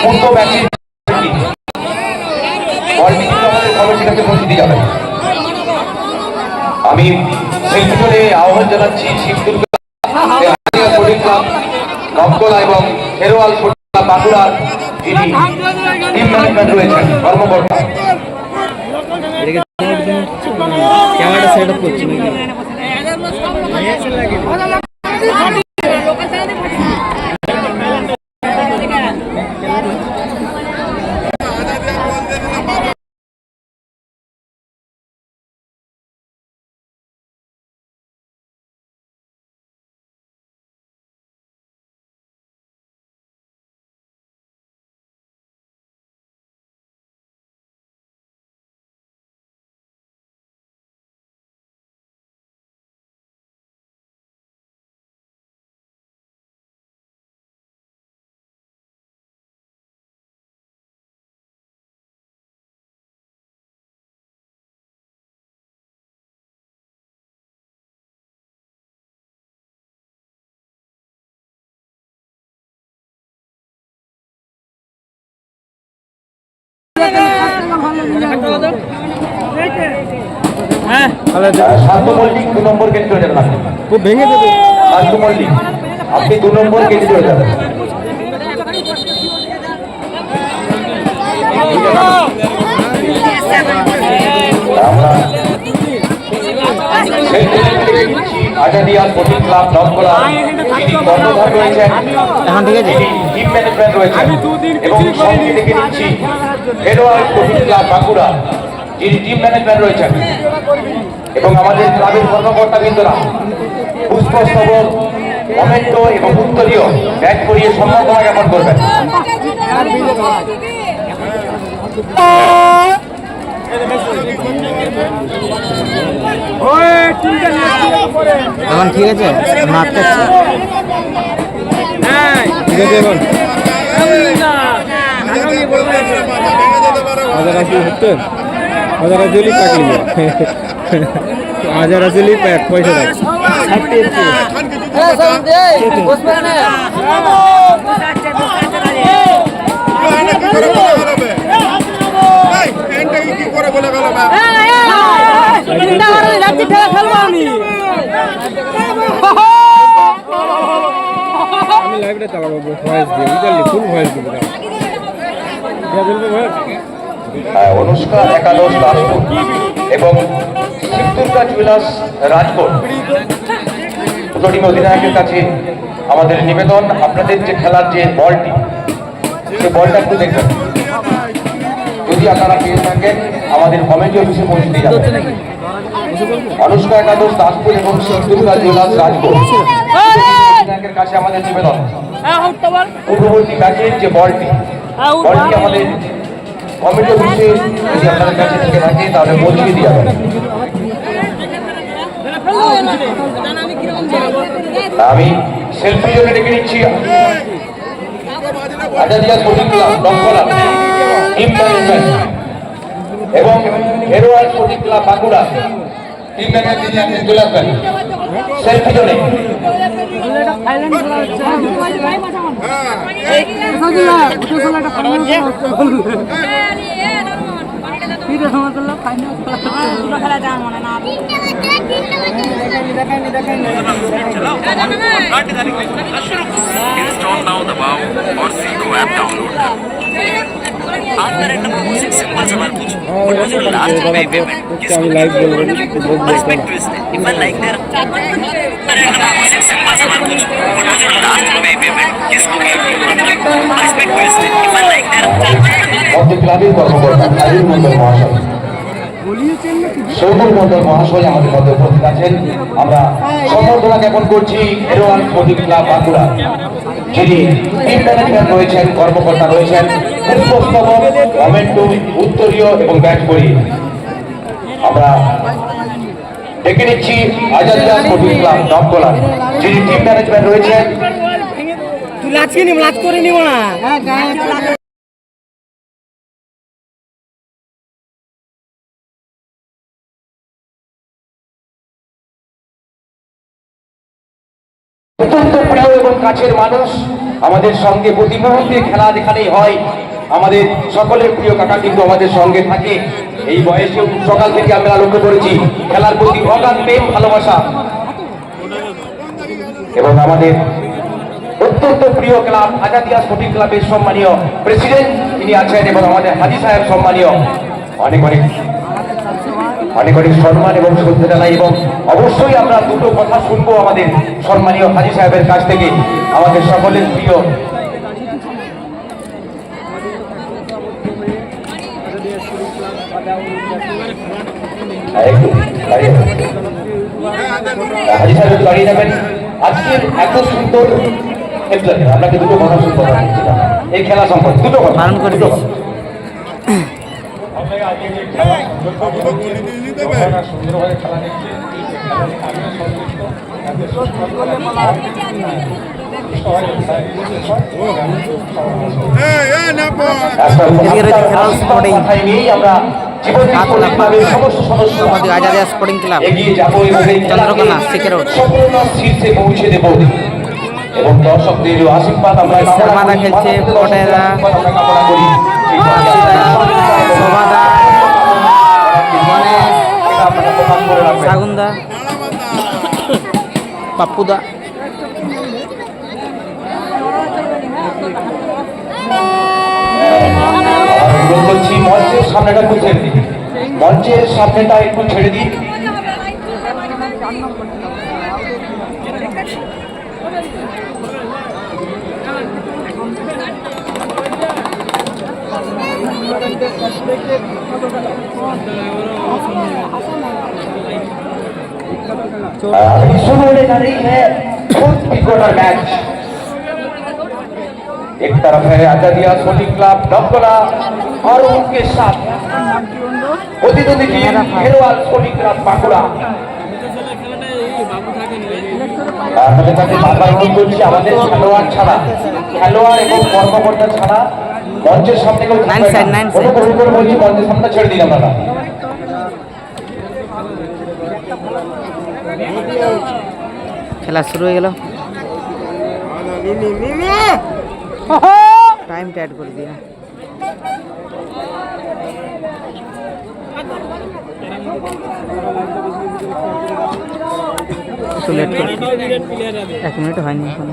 পূর্ব ম্যাচের বলটি কিন্তু আমাদের কমিটির কাছে পৌঁছে দিয়ে যাবে। আমি সেই ভিতরে আহ্বান জানাচ্ছি শিবদুর্গা ক্লাব নবকলা এবং খেরোয়াল বাঁকুড়ার যিনি টিম ম্যানেজমেন্ট রয়েছেন কর্মকর্তা। ক্যামেরাটা সেট আপ করছি নাকি? শান্ত মল্লিক 2 নম্বর গেট চলে যাবেন। খুব ভেঙে দেবে। শান্ত মল্লিক আপনি 2 নম্বর গেটে চলে যাবেন। আমরা আজাদিয়া স্পোর্টিং ক্লাব নবকলা যিনি কর্ণধার রয়েছেন, এখন ঠিক আছে, টিম ম্যানেজমেন্ট রয়েছেন এবং সঙ্গে ডেকে নিচ্ছি খেরোয়াল স্পোর্টিং ক্লাব বাঁকুড়া যিনি টিম ম্যানেজমেন্ট রয়েছেন এবং আমাদের ক্লাবের কর্মকর্তাবৃন্দরা পুষ্পস্তবক কমেন্টো এবং উত্তরীয় ব্যাগ করিয়ে সম্বর্ধনা জ্ঞাপন করবেন। এখন ঠিক আছে, মাঠ কাটছে ঠিক আছে। এখন হাজার আসি হচ্ছে, হাজার আসলি পাকলি, হাজার আসলি পয়সা দেয়। আমি লাইভটা চালাবো ভয়েস দিয়ে, বুঝলি, ফুল ভয়েস দিব। অনুষ্কা একাদশ দাসপুর এবং শিবদুর্গা জুয়েলার্স রাজকোট দুটি অধিনায়কের কাছে আমাদের নিবেদন, আপনাদের যে খেলার যে বলটি, সেই বলটা একটু দেখবেন। যদি আপনারা পেয়ে থাকেন আমাদের কমিটি অফিসে পৌঁছে দিয়ে যাবেন। অনুষ্কা একাদশ দাসপুর এবং শিবদুর্গা জুয়েলার্স রাজকোট অধিনায়কের কাছে আমাদের নিবেদন, পূর্ববর্তী ম্যাচের যে বলটি আমাদের কমিটি অফিসে যদি আপনাদের কাছে থেকে থাকে তাহলে পৌঁছে দিয়ে যাবেন। আমি সেলফি জন্য ডেকে নিচ্ছি Azadia sporting club নবকলা team management এবং Kherwal sporting club Bankura team management চলে আসবেন সেলফি জন্য। इंस्टॉल नाउ दबाओ और सीखो ऐप डाउनलोड करो। आपका रैंडम म्यूजिक सिंपल सवाल पूछो और मुझे लास्ट में पेमेंट किसको expect twist if I like there random music simple सवाल पूछो और मुझे लास्ट में पेमेंट किसको expect twist if I like there মধ্যে ক্লাবের কর্মকর্তা খালিদ মন্ডল মহাশয়, সৌমুল মন্ডল মহাশয় আমাদের মধ্যে উপস্থিত আছেন। আমরা সম্বর্ধনা জ্ঞাপন করছি খেরোয়াল স্পোর্টিং ক্লাব বাঁকুড়া যিনি টিম ম্যানেজমেন্ট রয়েছেন, কর্মকর্তা রয়েছেন, পুষ্পস্তবক কমেন্টো উত্তরীয় এবং ব্যাট করি আমরা ডেকে নিচ্ছি আজাদিয়া স্পোর্টিং ক্লাব নবকলা যিনি টিম ম্যানেজমেন্ট রয়েছেন। তুই লাচ করে নিব না। অত্যন্ত প্রিয় এবং কাছের মানুষ, আমাদের সঙ্গে প্রতি মুহূর্তে খেলা দেখালেই হয়। আমাদের সকলের প্রিয় কাকা কিন্তু আমাদের সঙ্গে থাকে। এই বয়সে সকাল থেকে আমরা লক্ষ্য করেছি খেলার প্রতি অগাধ প্রেম ভালোবাসা। এবং আমাদের অত্যন্ত প্রিয় ক্লাব আজাদিয়া স্পোর্টিং ক্লাবের সম্মানীয় প্রেসিডেন্ট তিনি আছেন এবং আমাদের হাজী সাহেব সম্মানীয়, অনেক অনেক অনেক অনেক সম্মান এবং শ্রদ্ধা জানাই। এবং অবশ্যই আমরা দুটো কথা শুনবো আমাদের সম্মানীয় হাজী সাহেবের কাছ থেকে, আমাদের সকলের প্রিয়। হাজী সাহেব একটু দাঁড়িয়ে যাবেন। আজকের এত সুন্দর খেলা, আপনাকে দুটো কথা শুনবো এই খেলা সম্পর্কে, দুটো কথা। আজকে যে খেলা সুন্দরভাবে খেলা দেখছি, আমিও সন্তুষ্ট। স্পোর্টিং ক্লাব চন্দ্রকোনা সিকেরোড শীর্ষে পৌঁছে দেব এবং দর্শকদের আশীর্বাদ আমরা শর্মাদা খেলছে, পটেরা, শোভাদা, সাগুন্দা, পাপ্পুদা। মঞ্চের সামনেটা একটু ছেড়ে দিন, মঞ্চের সামনেটা একটু ছেড়ে দিন। शुरू होने जा रही है बहुत क्वार्टर मैच। एक तरफ है आजादिया स्पोर्टिंग क्लब डबकोला और उनके साथ प्रतिद्वंदी टीम खेलवाल स्पोर्टिंग क्लब बांकुड़ा। আপনাদের কাছে বারবার অনুরোধ করছি, আমাদের খেলোয়াড় ছাড়া, খেলোয়াড় এবং কর্মকর্তা ছাড়া মঞ্চের সামনে কেউ অনুগ্রহ করে বলছি মঞ্চের সামনে ছেড়ে দিন আপনারা। খেলা শুরু হয়ে গেল, টাইমটা অ্যাড করে দিই। একটু লেট করে, 1 মিনিট হয়নি এখন।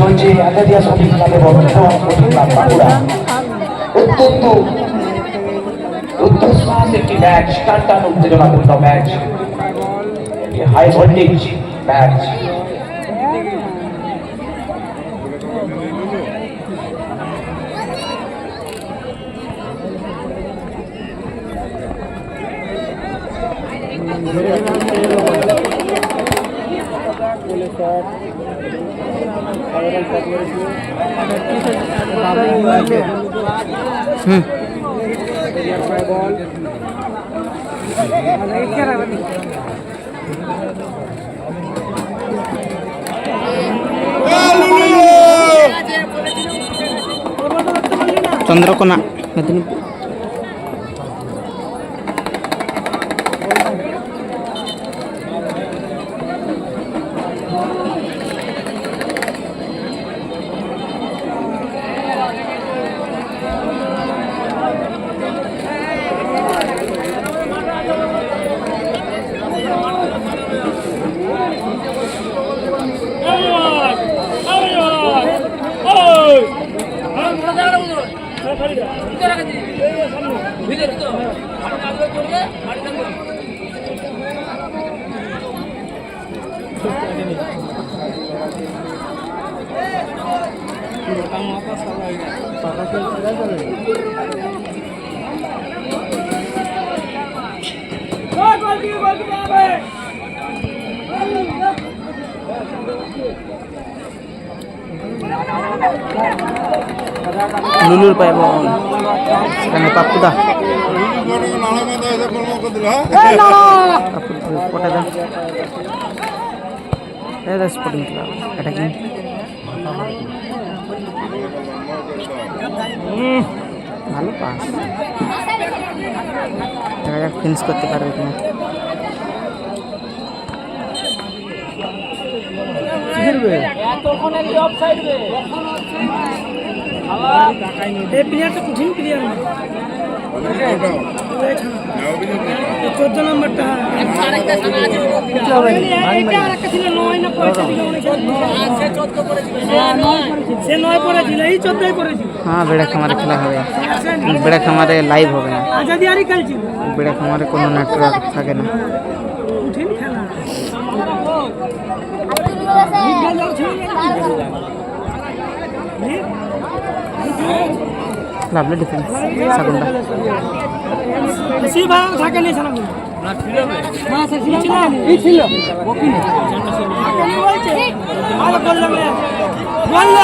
চলছে আজাদিয়া স্পোর্টিং ক্লাবের স্পোর্টিং ক্লাব বাঁকুড়া। অত্যন্ত রুদ্ধশ্বাস একটি ম্যাচ, টান উত্তেজনাপূর্ণ match, high voltage match. Chandrakona Medinipur. লুলুর পায় বল, এখানে পাপ্পুদা পটেদা, স্পোর্টিং ক্লাব। এটা কি ভালো পাস, দেখা যাক ফিনিশ করতে পারবে কিনা। এই প্লেয়ারটা কঠিন প্লেয়ার না, 14 নম্বরটা আরেকটা ছিল 9 না 5 ছিল, সে 9 পড়েছিল, এই 14 পড়েছিল। হ্যাঁ, বেড়া খামারে খেলা হবে, বেড়া খামারে লাইভ হবে না, আজাদি আরই খেলছিল, বেড়া খামারে কোনো নেটওয়ার্ক থাকে না। কঠিন খেলা। লাভলি ডিফেন্স সাগুনটা। বেশি ভালো থাকে না সারা বল না, ছিল না স্যার, ছিল এই ছিল ওকে থাকে বলছে ভালো করলাম না বললে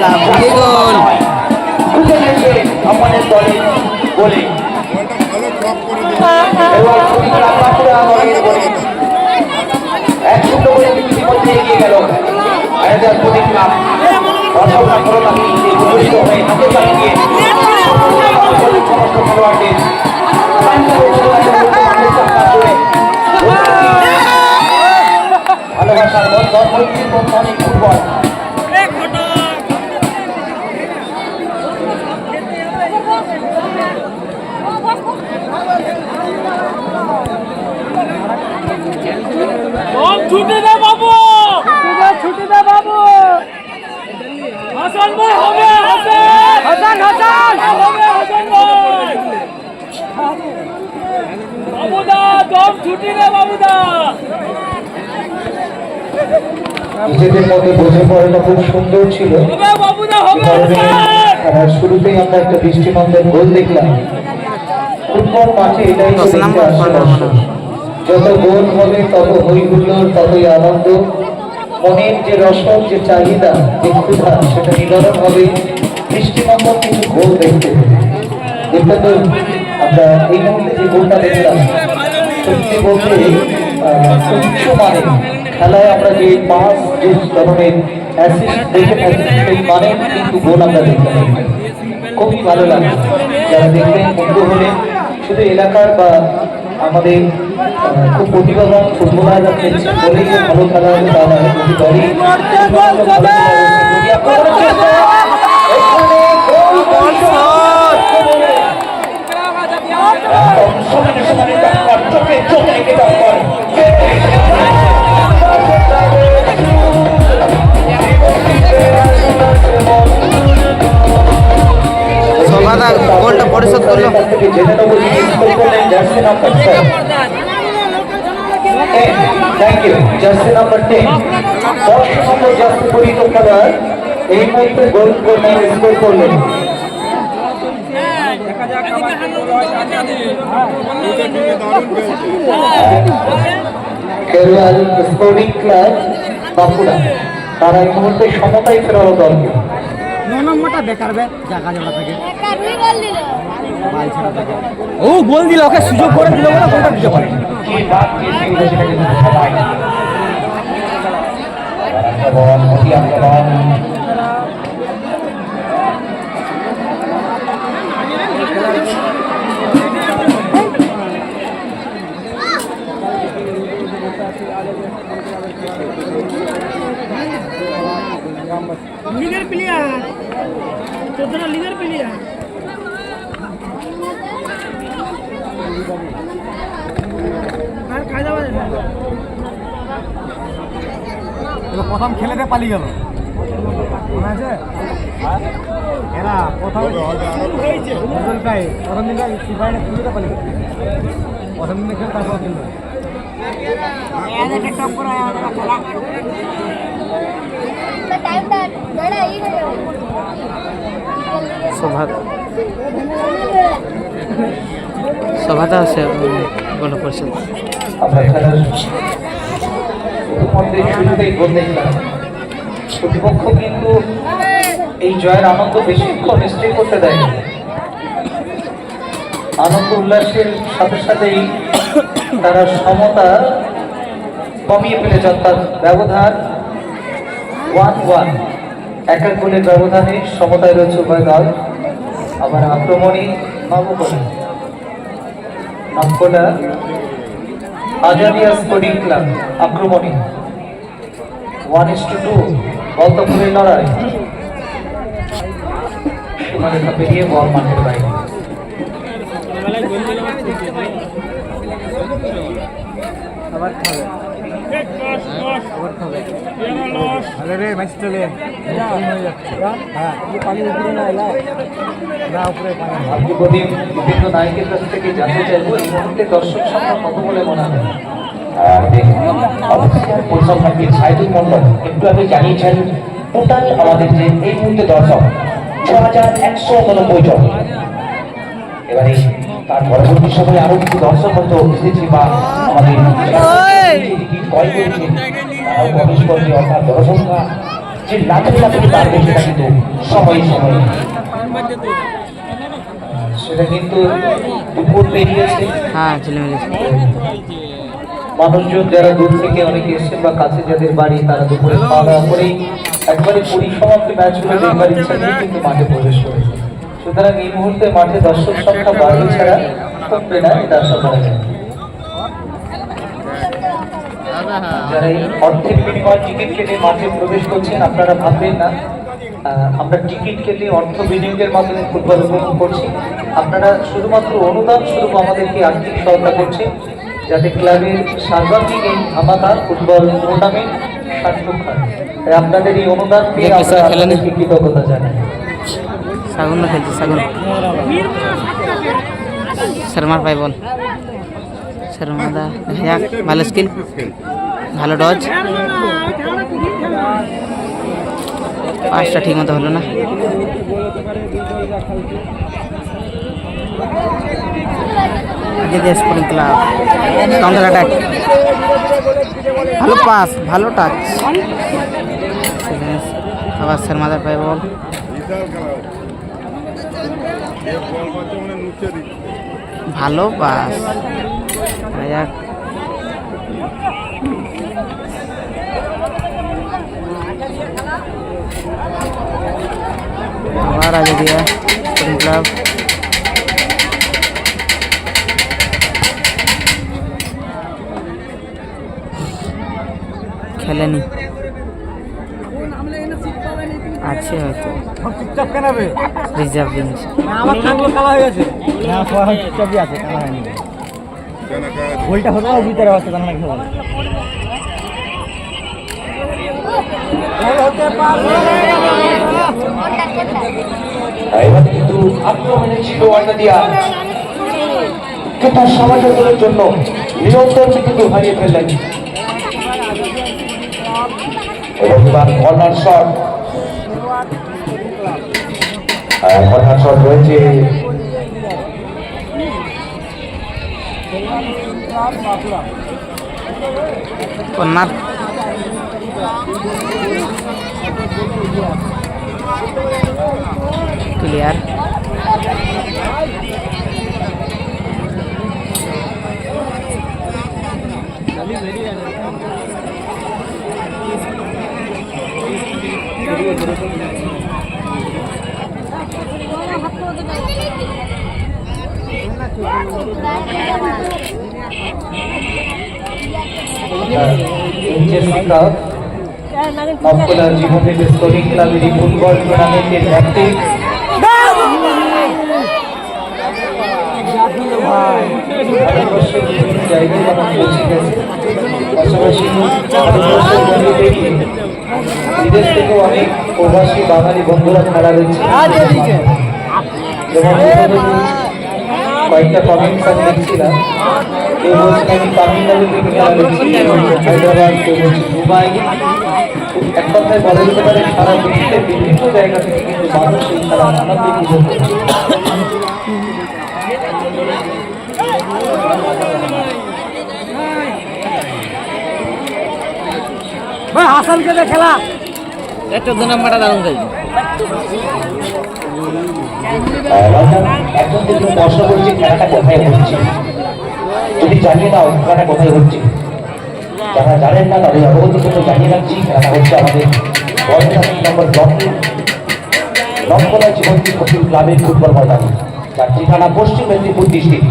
লাভলি গোল। আমাদের দলে বলে এবং এক সুন্দর করে ইতিমধ্যে এগিয়ে গেল আয়োজন প্রদীপ ক্লাব ঘোষিত হয়ে হাতে চালিয়ে সমস্ত খেলোয়াড়দের ভালোবাসার বন্ধন মৈত্রীর বন্ধন এই ফুটবল। ছুটি দে বাবু, ছুটি দে বাবু, হাসান ভাই হবে, হাসান হাসান হবে, হাসান ভাই, বাবুদা দম ছুটি দে বাবুদা। নিজেদের মধ্যে বোঝা পড়াটা খুব সুন্দর ছিল, খেলার শুরুতেই আমরা একটা দৃষ্টিনন্দন গোল দেখলাম। ফুটবল মাঠে এটাই তো দেখতে আসলে যত গোল হবে তত হই হুল্লোড়, ততই আনন্দ, মনের যে রসদ, যে চাহিদা, যে ক্ষুধা, সেটা নিবারণ হবে দৃষ্টিনন্দন কিছু গোল দেখতে। দেখতে তো আমরা এই মুহূর্তে যে গোলটা দেখলাম, সত্যি বলতে খুব উচ্চ মানের খেলায় আমরা যে পাস, যে ধরনের অ্যাসিস্ট দেখে থাকি, সেই মানের কিন্তু গোল আমরা দেখতে পাই। খুবই ভালো লাগে, যারা দেখলেন মুগ্ধ হলেন। শুধু এলাকার বা আমাদের খুব প্রতিভাবান ফুটবলাররা খেলছে বলেই যে ভালো খেলা হবে তা নয়, প্রতি দলই সবাদা গোলটা পরিশোধ করলো। Thank you. জার্সি নাম্বার 10, 10 নম্বর জার্সি পরিহিত খেলোয়াড় এই মুহূর্তে গোল স্কোর করলেন। খেলোয়াড় স্পোর্টিং ক্লাব বাঁকুড়া, তারা এই মুহূর্তে সমতায় ফেরালো দলকে। 9 নম্বরটা বেকার বে জায়গা জমা থেকে ও গোল দিল, ওকে সুযোগ করে দিল বলে গোলটা দিতে পারে। লিগের প্লেয়ার, 14 লিগের প্লেয়ার। আর কায়দা বাজে প্রথম খেলেতে পালিয়ে গেল, মনে আছে? এরা প্রথম হয়েছে প্রথম দিনটা সিপাহীরা খেলতে পালিয়ে গেল, প্রথম দিনে খেলে তারপর খেললো। সভাটা আছে গোল পরিশোধ। আমরা খেলার ইতিমধ্যে শুরুতেই গোল দেখলাম। প্রতিপক্ষ কিন্তু এই জয়ের আনন্দ বেশিক্ষণ স্টে করতে দেয় না। আনন্দ উল্লাসের সাথে সাথেই তারা সমতা কমিয়ে ফেলেছে, অর্থাৎ ব্যবধান 1-1, এক এক গোলের ব্যবধানে সমতায় রয়েছে উভয় দল। আবার আক্রমণী নবকোনা নামকোনা আজাদিয়া স্পোর্টিং ক্লাব আক্রমণী 1-2 বলতপুরের লড়াই, সীমারেখা পেরিয়ে বল মাঠের বাইরে। আবার খাবে আবার খাবে আরে রে ম্যাচ চলে হয়ে যাচ্ছে। হ্যাঁ পানি উপরে না এলা না উপরে পানি। আপনি বিভিন্ন নায়কের কাছ থেকে জানতে চাইবো এই মুহূর্তে দর্শক সংখ্যা কত বলে মনে হয়? অফিসিয়াল পরিসংখ্যানকে সাইদুল মন্ডল একটু আগে জানিয়েছেন টোটাল আমাদের যে এই মুহূর্তে দর্শক 6189 জন। এবারে তার পরবর্তী সময়ে আরো কিছু দর্শক হয়তো এসেছে বা আমাদের কল করেছে, তারাও প্রবেশ করছে, অর্থাৎ জনসংখ্যা যে লাখে লাখে বাড়বে সেটা কিন্তু সময়ে সময়ে সেটা কিন্তু দুপুর পেরিয়েছে। হ্যাঁ চলে মিলেছে। মানুষজন যারা দূর থেকে অনেকে এসেছেন বা কাছে যাদের বাড়ি তারা দুপুরে খাওয়া দাওয়া করেই একবারে পরিসমাপ্তি ম্যাচগুলো দেখবার ইচ্ছা নিয়ে কিন্তু মাঠে প্রবেশ করেছে। সুতরাং এই মুহূর্তে মাঠে দর্শক সংখ্যা বাড়বে ছাড়া কমবে না, এটা আশা করা যায়। যারা এই অর্থের বিনিময়ে টিকিট কেটে মাঠে প্রবেশ করছেন আপনারা ভাববেন না আমরা টিকিট কেটে অর্থ বিনিয়োগের মাধ্যমে ফুটবল উপভোগ করছি। আপনারা শুধুমাত্র অনুদান স্বরূপ আমাদেরকে আর্থিক সহায়তা করছেন যাতে ক্লাবের সার্বাঙ্গিক এই ধামাকা ফুটবল টুর্নামেন্ট সার্থক হয়। তাই আপনাদের এই অনুদান পেয়ে আমরা আপনাদেরকে কৃতজ্ঞতা জানাই। সাগুন খেলছে সাগুন শর্মার পাই বল শর্মাদা ভালো স্কিল ভালো ডজ, পাঁচটা ঠিক মতো হলো না। Azadia sporting club counter attack, ভালো পাস ভালো টাচ, আবার শর্মাদার পাই বল ভালো পাস। আবার আজাদিয়া স্পোর্টিং ক্লাব খেলেনি, আছে হয়তো চুপচাপ কেন হবে রিজার্ভ বেঞ্চ। আমার থাকলো খেলা হয়ে গেছে না, চুপচাপই আছে কেন হয়নি। গোলটা হতো না ভিতরে আছে কেন খেলা এবার কিন্তু আক্রমণে ছিল আজাদিয়া, কিন্তু সমাজের জন্য নিরন্তর কিন্তু হারিয়ে ফেললেন। এবং এবার কর্নার শট, কর্নার শট রয়েছে কর্নার ক্লিয়ার। আপনার জীবনের স্কোরিং ক্লাবের এই ফুটবল টুর্নামেন্টের ট্যাকটিক জায়গায় পৌঁছে গেছে। পাশাপাশি বিদেশ থেকেও অনেক প্রবাসী বাঙালি বন্ধুরা খেলা রয়েছে। যেমন কয়েকটা কমেন্টস আমি দেখছিলাম, কেউ বলছেন আমি তামিলনাড়ু থেকে খেলা দেখছি, হায়দ্রাবাদ, কেউ বলছে দুবাই। এক কথায় বলা যেতে পারে সারা বিশ্বের বিভিন্ন জায়গা থেকে কিন্তু মানুষ এই খেলা আনন্দ উপভোগ করছে। হাসানকে খেলা একটা 2 নম্বরটা দারুণ যাই একজন যদি প্রশ্ন করছে খেলাটা কোথায় হচ্ছে, যদি জানিয়ে দাও খেলাটা কোথায় হচ্ছে, যারা জানেন না তাদের অবগতির জন্য জানিয়ে রাখছি খেলাটা হচ্ছে আমাদের নম্বর ব্লকে লক্ষলা জীবন্তী কঠিন ক্লাবের ফুটবল ময়দানে, যার ঠিকানা পশ্চিম মেদিনীপুর ডিস্ট্রিক্ট।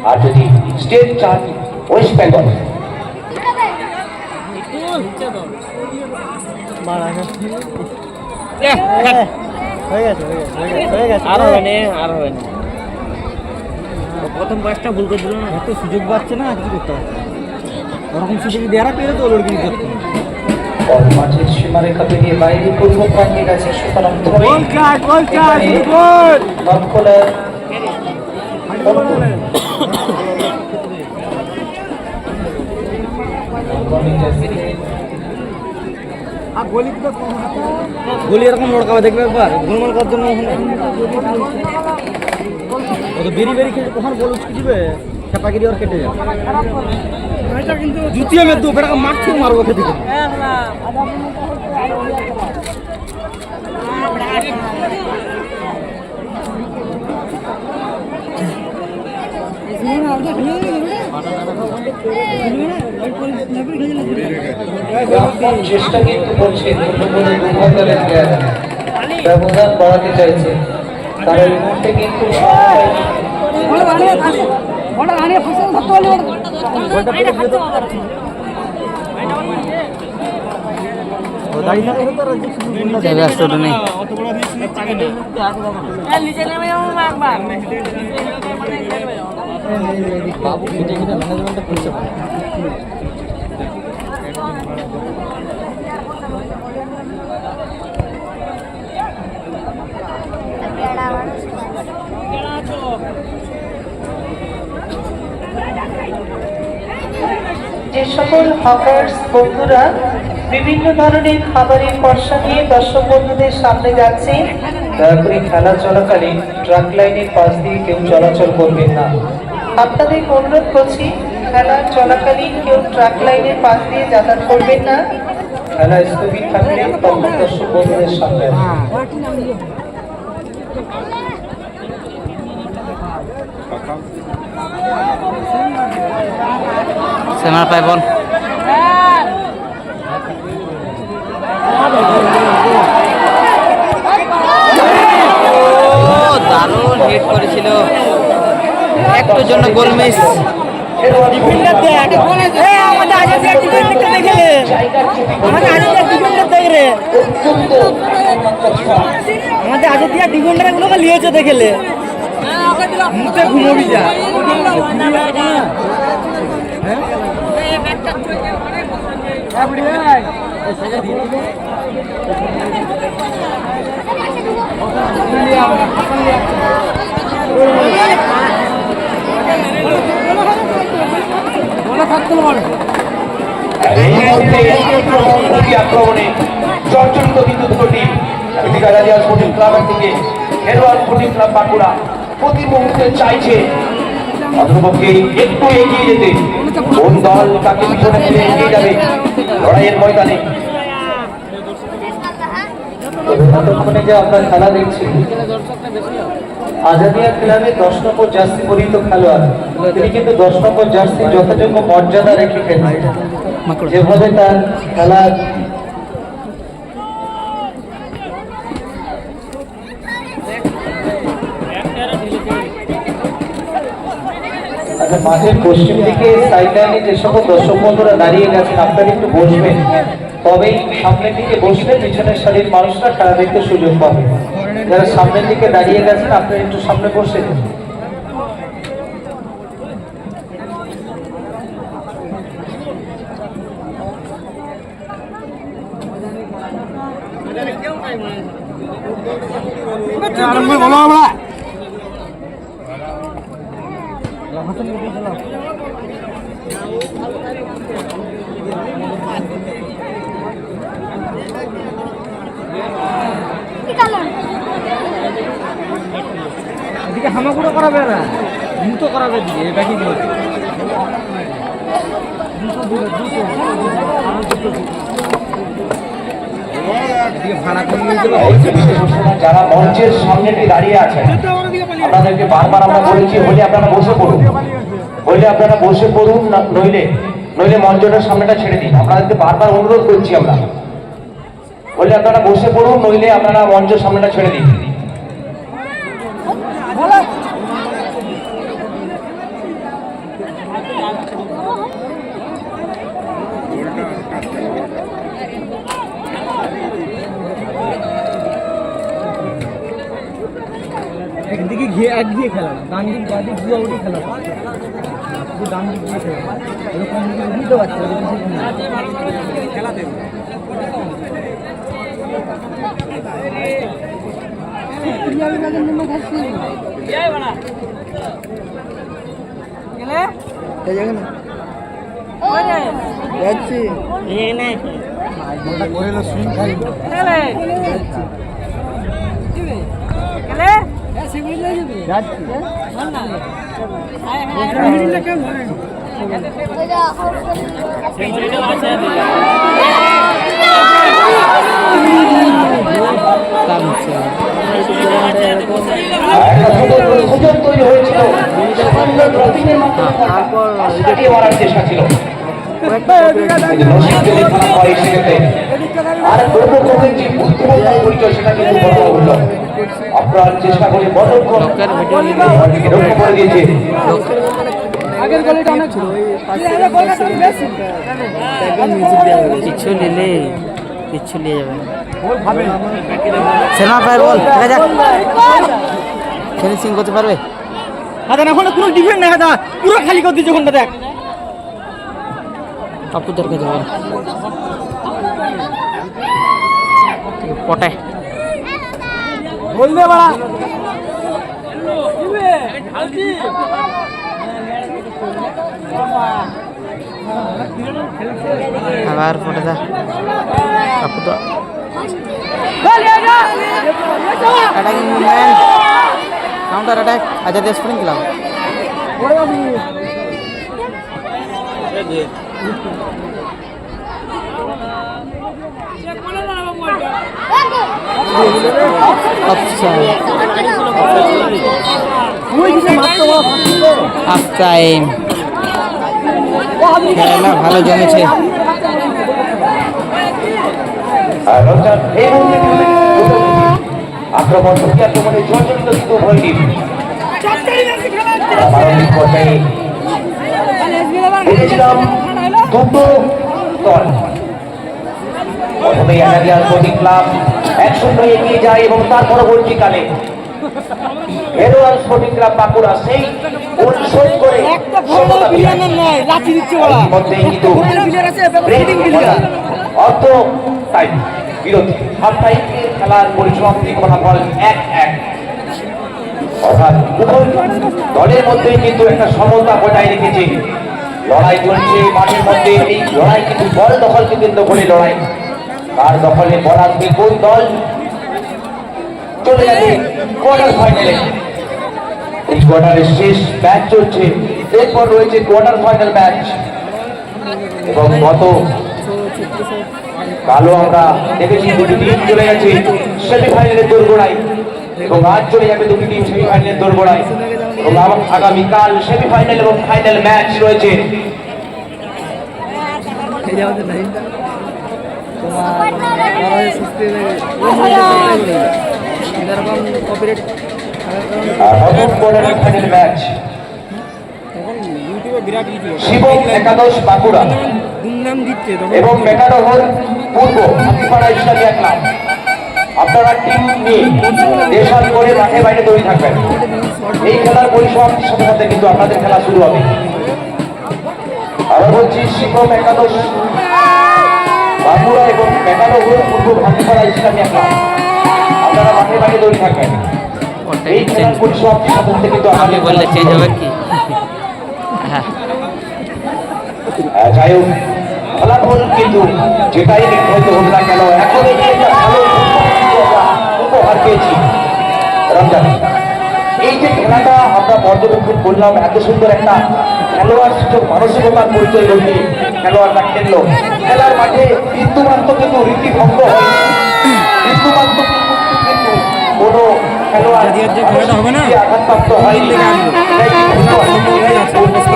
আর যদি স্টেট চার্জ ওয়েস্ট বেঙ্গল। প্রথম পাঁচটা ভুল করে দিল না, এত সুযোগ পাচ্ছে না, কিছু করতে হবে ওরকম সুযোগ দেওয়ার পেরে তো ওর কিছু করতে মাঠের সীমারেখা পেরিয়ে বাইরে পূর্ব প্রান্তে গেছে, সুতরাং লক্ষলার গলি এরকম লড়কাবে দেখবে একবার গোলমাল করার জন্য বেরি বেরি খেলে কখন বল উচকে দিবে খেপাগিরি আর কেটে যাবে দ্বিতীয় মেয়ে দু বেটা মারছে মারবো খেতে চেষ্টা কিন্তু করছে ব্যবধান বাড়াতে চাইছে, তারা এই মুহূর্তে কিন্তু ব্যস্তটা নেই। বাবু খেটে খেটে ম্যানেজমেন্টটা করছে যে সকল হকার্স বন্ধুরা বিভিন্ন ধরনের খাবারের পসরা নিয়ে দর্শক বন্ধুদের সামনে যাচ্ছে, দয়া করে খেলা চলাকালীন ট্রাক লাইনের পাশ দিয়ে কেউ চলাচল করবেন না। আপনাদের অনুরোধ করছি খেলা চলাকালীন কেউ ট্রাক লাইনের পাশ দিয়ে যাতায়াত করবেন না। খেলা স্থগিত থাকলে তখন দর্শক বন্ধুদের সামনে সেনার পায় বল দারুণ হিট করেছিল, একটুর জন্য গোল মিস। আমাদের আগে দিয়ে ডিফেন্ডার গুলোকে নিয়েছে দেখেলে মুখে ঘুমবি যা আক্রমণে চর্চরিত বিদ্যুৎ টিম ঠিকাদারিয়া স্পোর্টিং ক্লাবের থেকে হেরওয়াল স্পোর্টিং ক্লাব বাঁকুড়া প্রতি মুহূর্তে চাইছে অন্তপক্ষে একটু এগিয়ে যেতে। কোন দল তাকে পিছনে ফেলে এগিয়ে যাবে লড়াইয়ের ময়দানে। এতক্ষণে যে আমরা খেলা দেখছি আজাদিয়া ক্লাবে 10 নম্বর জার্সি পরিহিত খেলোয়াড়, তিনি কিন্তু 10 নম্বর জার্সি যথাযোগ্য মর্যাদা রেখে খেলছেন। যেভাবে তার খেলার আচ্ছা, মাঠের পশ্চিম দিকে সাইড লাইনে যে সকল দর্শক বন্ধুরা দাঁড়িয়ে গেছেন আপনারা একটু বসবেন, তবেই সামনের দিকে বসলে পিছনের সারির মানুষরা খেলা দেখতে সুযোগ পাবে। যারা সামনের দিকে দাঁড়িয়ে গেছেন আপনারা একটু সামনে বসে দিন। এদিকে হামাগুড়ো করাবে না, দ্রুত করাবে দিকে ব্যাকিং গুলো দ্রুত ভাড়া করে নিয়ে চলো। এই যে বিশেষ অনুষ্ঠানে যারা মঞ্চের সামনে দাঁড়িয়ে আছেন, আপনাদেরকে বারবার আমরা বলেছি, হলে আপনারা বসে পড়ুন, হলে আপনারা বসে পড়ুন, নইলে নইলে মঞ্চটার সামনেটা ছেড়ে দিন। আপনাদেরকে বারবার অনুরোধ করছি আমরা, হলে আপনারা বসে পড়ুন, নইলে আপনারা মঞ্চের সামনেটা ছেড়ে দিন। একদিকে ঘিয়ে একদিকে খেলা না, ডান দিক বাঁ দিক ঘুরে উঠে খেলা না। শুধু ডান দিক দিয়ে খেলা, এরকম দিকে বুঝতে পারছি খেলা দেবে। যাচ্ছি করে এলো সুইং খাই যাচ্ছি। সুযোগ তৈরি হয়েছিল, সামান্য ড্রপিংয়ের মাধ্যমে কাটিয়ে মারার চেষ্টা ছিল। আর প্রথম যে বুদ্ধিমত্তার পরিচয়, সেটা কিন্তু বড় হল। আপনার চেষ্টা করে বড়ক্ষণ রক্ষা করে দিয়েছে। আগের গলিটা অনেক ছিল, কিছু নিলে কিচ্ছু নিয়ে যাবে সেনা ভাই, বল দেখা যাক ফিনিশিং করতে পারবে। হাজার এখন কোনো ডিফেন্ড নেই, হাজার পুরো খালি করে দিয়েছে ওখানটা। দেখ পাপুদের কাছে বল পটে বলবে বাড়া আবার পটে দা পাপু তো attacking man, counter attack Azad spring club. Half time খেলা ভালো জমেছে। রমজান এই মুহূর্তে আক্রমণ প্রতি জর্জরিত কিন্তু উভয় টিম। প্রারম্ভিক পর্যায়ে দেখেছিলাম দুটো দল, প্রথমে এনারিয়া স্পোর্টিং ক্লাব 1-0 এগিয়ে যায় এবং তার পরবর্তীকালে হেরোয়াল স্পোর্টিং ক্লাব বাঁকুড়া সেই গোল শোধ করে সমতা ফিরিয়ে মধ্যে কিন্তু অর্ধ টাইম বিরতি, হাফ টাইম খেলার পরিসমাপ্তি ফলাফল 1-1। অর্থাৎ উভয় দলের মধ্যে কিন্তু একটা সমতা বজায় রেখেছে। লড়াই চলছে মাঠের মধ্যে, এই লড়াই কিন্তু বল দখলকে কেন্দ্র করে লড়াই। কার দখলে বল আসবে, কোন দল চলে যাবে কোয়ার্টার ফাইনালে। এই কোয়ার্টারের শেষ ম্যাচ চলছে, এরপর রয়েছে কোয়ার্টার ফাইনাল ম্যাচ। এবং গত কালো আমরা দেখেছি দুটি টিম চলে গেছে সেমিফাইনালের দোরগোড়ায়, এবং আজ চলে যাবে দুটি টিম সেমিফাইনালের দোরগোড়ায়। এবং আগামীকাল সেমিফাইনাল এবং ফাইনাল ম্যাচ রয়েছে। ফাইনাল ম্যাচ শিবম একাদশ বাঁকুড়া এবং মেটাডহর পূর্ব হাতিপাড়া ইসলামিয়া ক্লাব। আপনারা টিম নিয়ে দেশাল করে মাঠে বাইরে তৈরি থাকবেন। এই খেলার পরিসমাপ্তির সাথে সাথে কিন্তু আপনাদের খেলা শুরু হবে। আবার বলছি, শিবম একাদশ বাঁকুড়া এবং মেটাডহর পূর্ব হাতিপাড়া ইসলামিয়া ক্লাব, আপনারা মাঠে বাইরে তৈরি থাকবেন। এই খেলার পরিসমাপ্তির সাথে সাথে কিন্তু আমি বললে চেঞ্জ হবে কি? যাই হোক, ফলাফল কিন্তু যেটাই নির্ধারিত হোক না কেন, এখন একটা ভালো উপহার পেয়েছি রমজান। এই যে খেলা খেলাটা আমরা পর্যবেক্ষণ করলাম, এত সুন্দর একটা খেলোয়াড় সূচক মানসিকতার পরিচয় ঘটিয়ে খেলোয়াড়রা খেললো। খেলার মাঠে বিন্দুমাত্র কিন্তু রীতিভঙ্গ হয়নি, বিন্দুমাত্র কিন্তু কোনো খেলোয়াড় আঘাতপ্রাপ্ত হয়নি।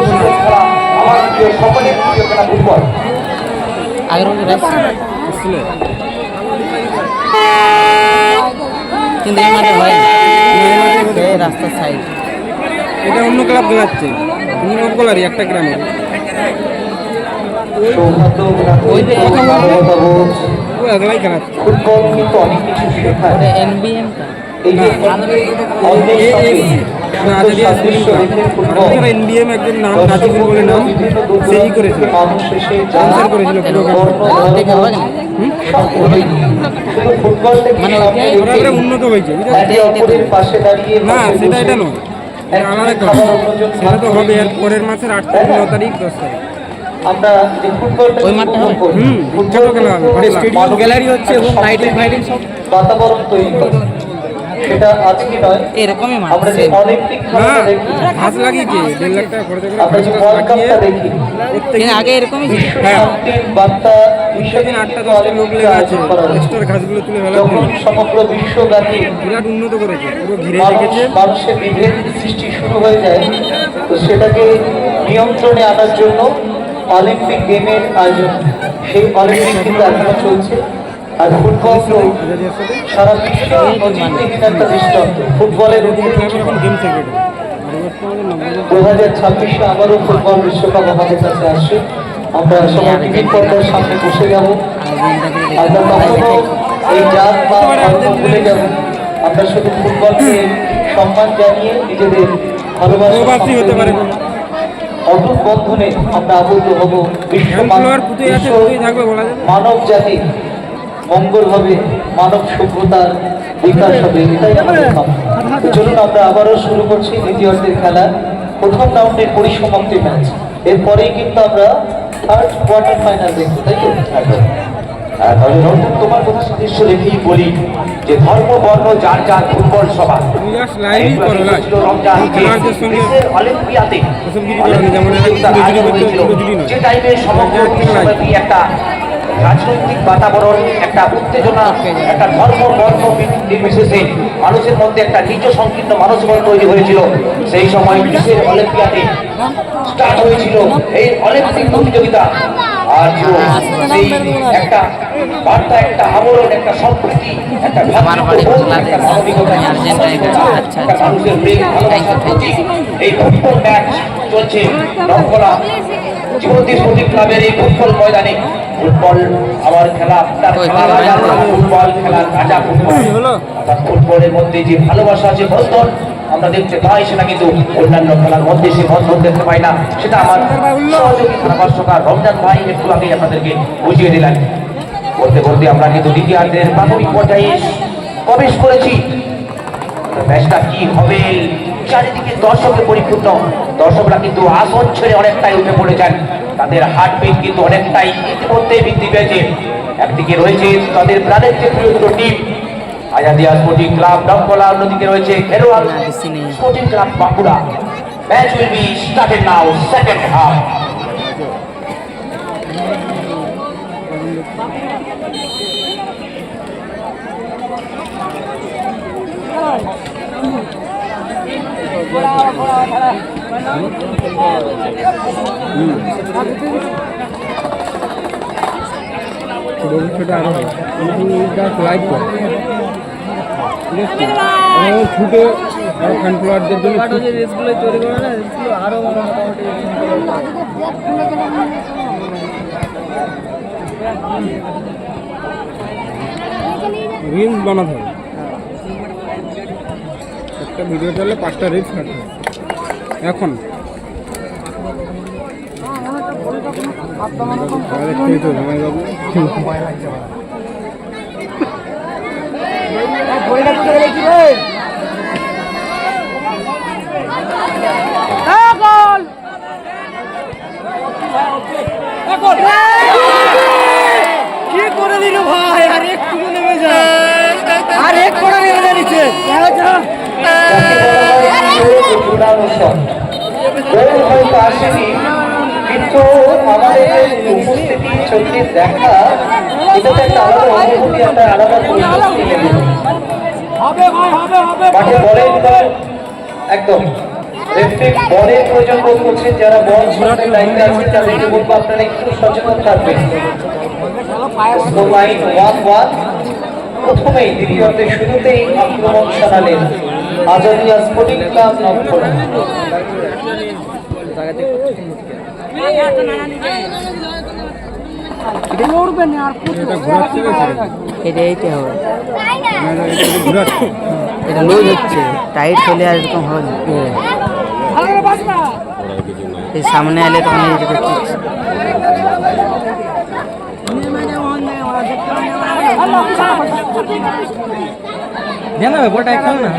খেলা আমার প্রিয়, সকলের প্রিয় খেলা ফুটবল। কিন্তু এই মাঠে হয় রাস্তার সাইড। এটা অন্য ক্লাব খেলাচ্ছে, অন্য ক্লাবই একটা গ্রামের। ও একলাই খেলাচ্ছে। ফুটবল কিন্তু অনেক কিছু শেখায়। এই যে এনবিএম একজন নাম নাজিবুল বলে নাম, সেই করেছিল, স্পন্সর করেছিল পুরো উন্নত হয়েছে। না সেটা এটা নয়, আলাদা কথা। সেটা তো হবে এর পরের মাসের 8 তারিখ 9 তারিখ 10 তারিখ। আমরা যে ফুটবলটা ফুটবল খেলা হবে, স্টেডিয়াম গ্যালারি হচ্ছে এবং লাইটিং ফাইটিং সব বাতাবরণ তৈরি করে, সেটা আজকে নয়। এরকমই মাঠ আমরা যে অলিম্পিক খেলাটা দেখি, ঘাস লাগিয়েছে 1.5 লাখ টাকা খরচ করে, আমরা যে ওয়ার্ল্ড কাপটা দেখি, আগে এরকমই শান্তির বার্তা সেদিন 8টা 10টা লোক লেগে আছে এক্সট্রা ঘাসগুলো তুলে ফেলা। যখন সমগ্র বিশ্বব্যাপী বিরাট উন্নত করেছে, পুরো ঘিরে মানুষ রেখেছে। মানুষের বিভেদ সৃষ্টি শুরু হয়ে যায়, তো সেটাকে নিয়ন্ত্রণে আনার জন্য অলিম্পিক গেমের আয়োজন। সেই অলিম্পিক কিন্তু এখনো চলছে। আর ফুটবল তো সারা বিশ্ব নজিরবিহীন একটা দৃষ্টান্ত। ফুটবলের এখন গেম সেক্রেটারি 2026 আবারও ফুটবল বিশ্বকাপ আমাদের কাছে আসছে। আমরা সবাই টিভি পর্দার সামনে বসে যাব, আমরা কখনো এই জাত বা ধর্ম ভুলে যাব। আমরা শুধু ফুটবলকে সম্মান জানিয়ে নিজেদের প্রবাসী হতে পারে। অটুট বন্ধনে আমরা আবদ্ধ হব। মানব জাতি মঙ্গল হবে, মানব সভ্যতার বিকাশ হবে, এটাই আমাদের ভাবনা। চলুন আমরা আবারও শুরু করছি দ্বিতীয়ার্ধের খেলা। প্রথম রাউন্ডের পরিসমাপ্তি ম্যাচ, এরপরেই কিন্তু আমরা থার্ড কোয়ার্টার ফাইনাল দেখবো, তাই তো? তোমার কথা সাদৃশ্য রেখেই বলি যে ধর্ম বর্ণ যার যার ফুটবল সবার অলিম্পিয়াতে যে টাইমে সমগ্র বিশ্বব্যাপী একটা রাজনৈতিক বাতাবরণ, একটা উত্তেজনা, একটা ধর্ম বর্ণ নির্বিশেষে মানুষের মধ্যে একটা নিজ সংকীর্ণ মানসিকতা তৈরি হয়েছিল, সেই সময় বিশ্বের অলিম্পিয়াতে স্টার্ট হয়েছিল এই অলিম্পিক প্রতিযোগিতা। আর সেই একটা বার্তা, একটা আবরণ, একটা সম্প্রীতি, একটা ভ্রাতৃত্ববোধ, একটা মানবিকতা, একটা মানুষের প্রেম ভালোবাসার প্রতীক। এই ফুটবল ম্যাচ চলছে নকলা জীবন্তী স্পোর্টিং ক্লাবের এই ফুটবল ময়দানে। ফুটবল আমার খেলা, আপনার খেলা, ফুটবল খেলার রাজা ফুটবল। অর্থাৎ ফুটবলের মধ্যে যে ভালোবাসা আছে, বন্ধন আমরা দেখতে পাই, সেটা কিন্তু অন্যান্য খেলার মধ্যে সে বন্ধন দেখতে পাই না। সেটা আমার সহযোগী ধারাভাষ্যকার রমজান ভাই একটু আগে আপনাদেরকে বুঝিয়ে দিলেন। বলতে বলতে আমরা কিন্তু দ্বিতীয়ার্ধের প্রাথমিক পর্যায়ে প্রবেশ করেছি। ম্যাচটা কি হবে, চারিদিকে দর্শকের পরিপূর্ণ। দর্শকরা কিন্তু আসন ছেড়ে অনেকটাই উঠে পড়েছেন, তাদের হার্টবিট কিন্তু অনেকটাই ইতিমধ্যে বৃদ্ধি পেয়েছে। একদিকে রয়েছে তাদের প্রাণের যে প্রিয় দুটো টিম, আজাদিয়া স্পোর্টিং ক্লাব ডমকলা, অন্যদিকে রয়েছে খেলোয়াড় sporting club Bankura. Match will be started now, second half. ভবিষ্যতে আরো হয়, কিন্তু লাইভ করে ছুটে ফ্যান ফলোয়ারদের জন্য যে রেসগুলো তৈরি করে না, রেসগুলো আরো মোটামুটি রিলস বানাতে হবে। একটা ভিডিও চললে 5টা রিলস কাটতে হবে এখন। কি করে দিল ভাই, আর একটু নেমে যা, আর এক করে নেমে যা নিচে। দাঁড়ানো শট, গোল হয়তো আসেনি, কিন্তু আমাদের যে উপস্থিতি চোখে দেখা, এটা তো একটা আলাদা অনুভূতি, একটা আলাদা পরিস্থিতি এনে দিল। মাঠে বলের দল একদম রেফারি বলের প্রয়োজন বোধ করছেন, যারা বল ছোড়ানোর দায়িত্বে আছেন তাদেরকে বলবো আপনারা একটু সচেতন থাকবেন। Score line 1-1। প্রথমেই দ্বিতীয়ার্ধের শুরুতেই আক্রমণ শানালেন আজাদিয়া স্পোর্টিং ক্লাব নবখোলা। এইটা হবে, এটা লুজ হচ্ছে, টাইট চলে আর এরকম হবে না। এই সামনে এলে তখন এই করছিস। জানাবে বলটা খেল না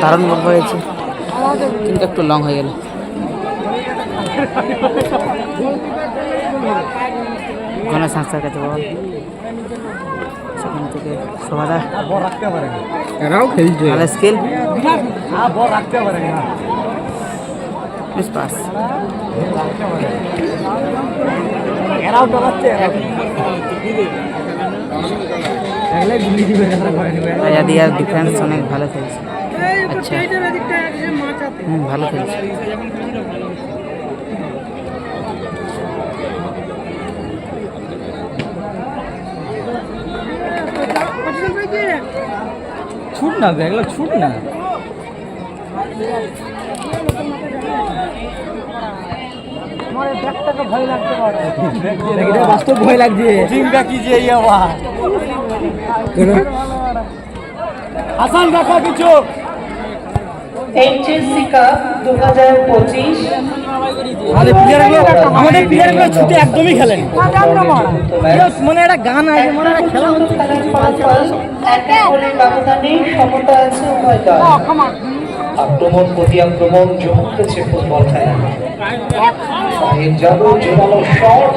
দারুণ বল হয়েছে, কিন্তু একটু লং হয়ে গেল। ঘন সংস্থার কাছে বল, সেখান থেকে সবাদা রাখতে পারে, এরাও খেলছে ভালো স্কিল, বল রাখতে পারে না। পাস এরাও টলাচ্ছে, আজাদিয়ার ডিফেন্স অনেক ভালো খেলছে। আচ্ছা, ভালো খেলছে। ছুট না, এগুলো ছুট না। বাস্তব ভয় লাগছে, কি যে হাসান দেখা কিছু এইচএসসি কাপ 2025 আমাদের প্লেয়ারগুলো ছুটে একদমই খেলেন, মনে একটা গান আছে, মনে একটা খেলা হচ্ছে। খেলার ফলাফল এক গোলের ব্যবধানে সমতা আছে উভয় দল। আক্রমণ প্রতি আক্রমণ জমতেছে ফুটবল খেলা। পায়ের জাদু, জোরালো শট,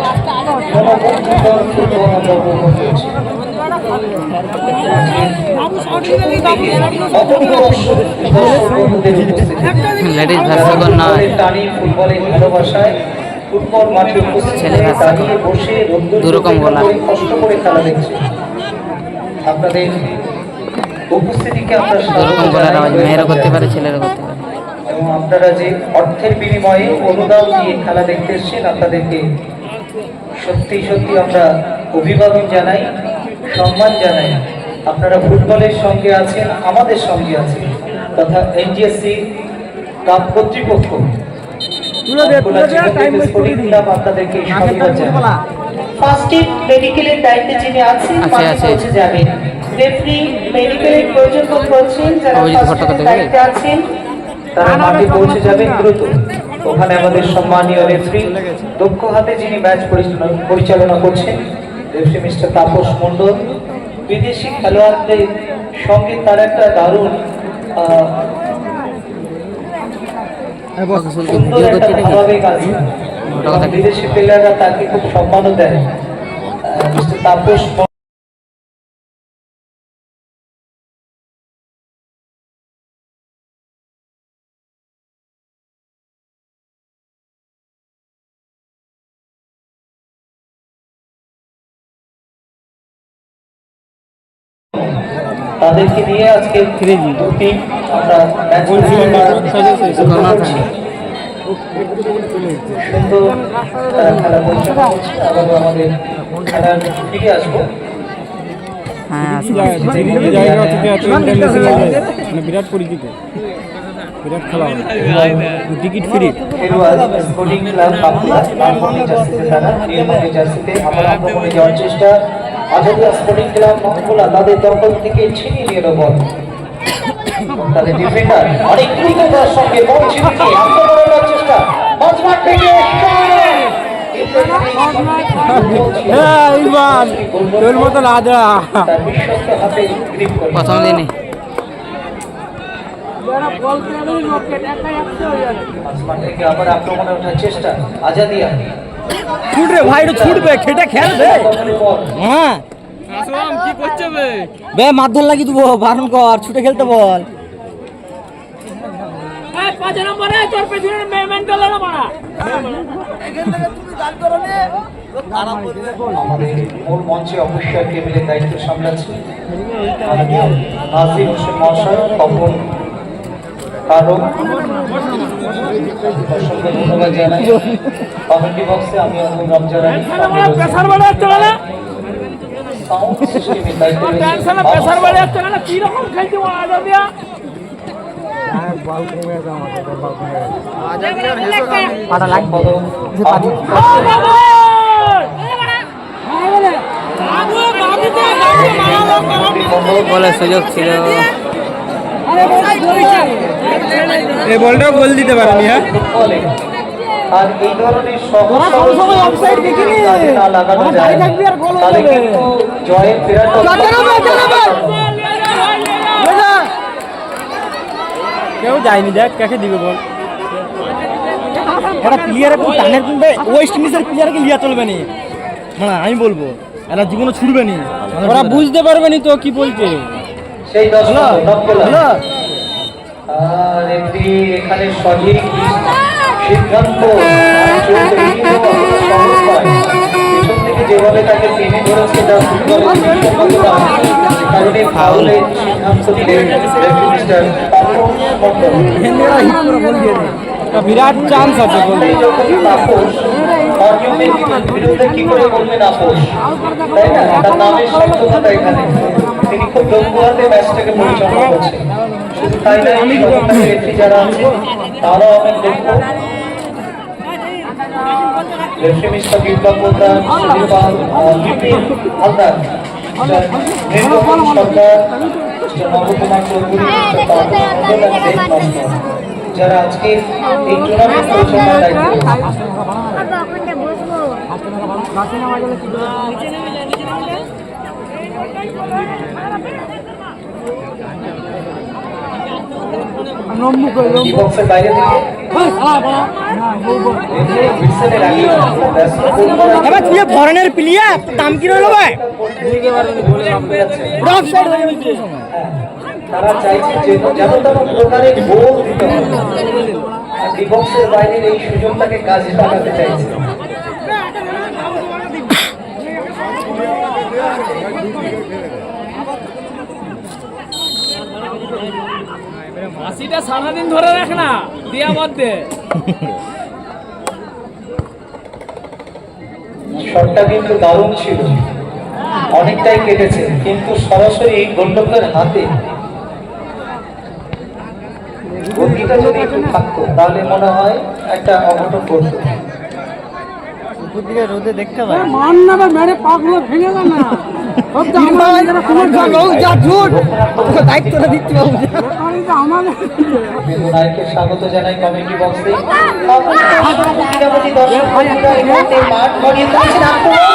মনোমুগ্ধকর ফুটবল আমরা উপভোগ করছি। লেডিস ভার্সন নয়, টানি ফুটবলের ভালোবাসায় ফুটবল মাঠে উপস্থিত ছেলে হয়ে ভাষা দাঁড়িয়ে বসে দুরকম বলা। কষ্ট করে খেলা দেখছে। আপনাদের উপস্থিতিকে আমরা দুরকম বলার আওয়াজ মেয়েরও করতে পারে, ছেলেরও করতে পারে। এবং আপনারা যে অর্থের বিনিময়ে অনুদান দিয়ে খেলা দেখতে এসেছেন, আপনাদেরকে সত্যি সত্যি আমরা অভিবাদন জানাই, সম্মান জানাই। আপনারা ফুটবলের সঙ্গে আছেন, আমাদের সঙ্গে আছেন, তথা এনজিএসসি কাপ কর্তৃপক্ষ আপনাদেরকে স্বাগত জানাই। ফার্স্ট এড মেডিকেলের দায়িত্বে যিনি আছেন মাঠে পৌঁছে যাবেন। রেফারি মেডিকেলের প্রয়োজন বোধ করছেন, যারা ফার্স্ট এডের দায়িত্বে আছেন তারা মাঠে পৌঁছে যাবেন দ্রুত। ওখানে আমাদের সম্মানীয় রেফারি দক্ষ হাতে যিনি ম্যাচ পরিচালনা করছেন, রেফারি মিস্টার তাপস মণ্ডল, বিদেশি খেলোয়াড়দের সঙ্গে তার একটা দারুণ সুন্দর একটা ধারাবাহিক আছে। বিদেশি প্লেয়াররা তাকে খুব সম্মানও দেয়। মিস্টার তাপস তাদেরকে নিয়ে আজকে দুটি আমরা ম্যাচ পরিচালনা করছি। সুন্দর খেলা পরিচালনা করছি। আবারও আমাদের খেলার ফিরে আসবো। হ্যাঁ, বিরাট পরিচিত, বিরাট খেলা, টিকিট ফ্রি। খেলোয়াড় স্পোর্টিং ক্লাব বাঁকুড়া লালমনি জার্সিতে, তারা নীলমনি জার্সিতে আবার আক্রমণে যাওয়ার চেষ্টা। আজাদিয়া স্পোর্টিং ক্লাব নবখোলা তাদের দখল থেকে ছিনিয়ে নিয়ে এলো বল। তাদের ডিফেন্ডার অনেক দ্রুততার সঙ্গে বল ছিনিয়ে আক্রমণের চেষ্টা, মাঝমাঠ থেকে প্রথম দিনে আসমান থেকে আবার আক্রমণে ওঠার চেষ্টা, আজাদিয়া ছুট রে ভাই, ছুটবে খেটে খেলবে। হ্যাঁ কি করছে বে? বে মারধর লাগি দেবো, বারণ কর, ছুটে খেলতে বল। এই 5 নম্বরে তোর পেছনে মেন্টাল না মারা। আমাদের মূল মঞ্চে অবশ্যই টেবিলের দায়িত্ব সামলাচ্ছে মাননীয় নাজির হোসেন মহাশয়, কখন কারো অসংখ্য ধন্যবাদ জানাই। কমেন্ট্রি বক্সে আমি অনুরোধ জানাই প্রেসার বাড়ে যাচ্ছে না, সাউন্ড সিস্টেমের দায়িত্ব টেনশনে প্রেসার বাড়ে যাচ্ছে না, কি রকম খেলছে আজাদিয়া? পাটা লাগবে। বলে সুযোগ ছিল, এই বলটাও গোল দিতে পারেনি। হ্যাঁ আর এই ধরনের সহজ কাজে না লাগানো যায় তাহলে কিন্তু জয়ে ফেরাটা কেউ যায়নি, দেখ কাকে দিবে বল। একটা প্লেয়ারের টানের কিন্তু ওয়েস্ট ইন্ডিজের প্লেয়ারকে লিয়া চলবে নি, মানে আমি বলবো এরা জীবনে ছুটবে নি, ওরা বুঝতে পারবে নি তো কি বলছে। সেই 10 নম্বর আর রেফারি এখানে সঠিক সিদ্ধান্ত পিছন থেকে যেভাবে তাকে টেনে ধরেছে তা ফুটবলের বিশ্বকতা, সে কারণে ফাউলের সিদ্ধান্ত দিলেন রেফারি মিস্টার তাপস মণ্ডল। বিরাট চান্স আছে বলতে। যখন তাপস অনিয়মের বিরুদ্ধে কি করে বলবেন আপোষ, তাই না? তার নামের সত্যতা এখানে, তিনি খুব দক্ষ হাতে ম্যাচটাকে পরিচালনা করছেন। শুধু তাই নয়, সহকারী রেফারি যারা আছে তারাও অনেক দক্ষ। রেফারি মিস্টার বিপ্লব পোদ্দার, সুধীর পাল, বিপিন হালদার, রেণুকান্ত সরকার, নবকুমার চৌধুরী, যারা আজকে এই টুর্নামেন্ট পরিচালনার দায়িত্বে রয়েছে। বক্সের বাইরে থেকে এবার তুই ফরেনের প্লেয়ার দাম কি রইল ভাই? তারা চাইছে যে যেন তেমন প্রকারে গোল দিতে হবে, ডিবক্সের বাইরের এই সুযোগটাকে কাজে লাগাতে চাইছে। হাসিটা সারাদিন ধরে রাখ না, দিয়া মধ্যে শটটা কিন্তু দারুণ ছিল, অনেকটাই কেটেছে, কিন্তু সরাসরি গোলরক্ষকের হাতে গতিটা যদি একটু থাকতো তাহলে মনে হয় একটা অঘটন ঘটতো। রোদে দেখতে পাই মান না মেরে পাগুলো ভেঙে গেল না। দায়িত্বটা দিতে পারবো। নায়ককে স্বাগত জানাই কমিটি বক্সে। দর্শক বন্ধুরা এই মুহূর্তে মাঠ ভরিয়ে তুলছেন আক্রমণ।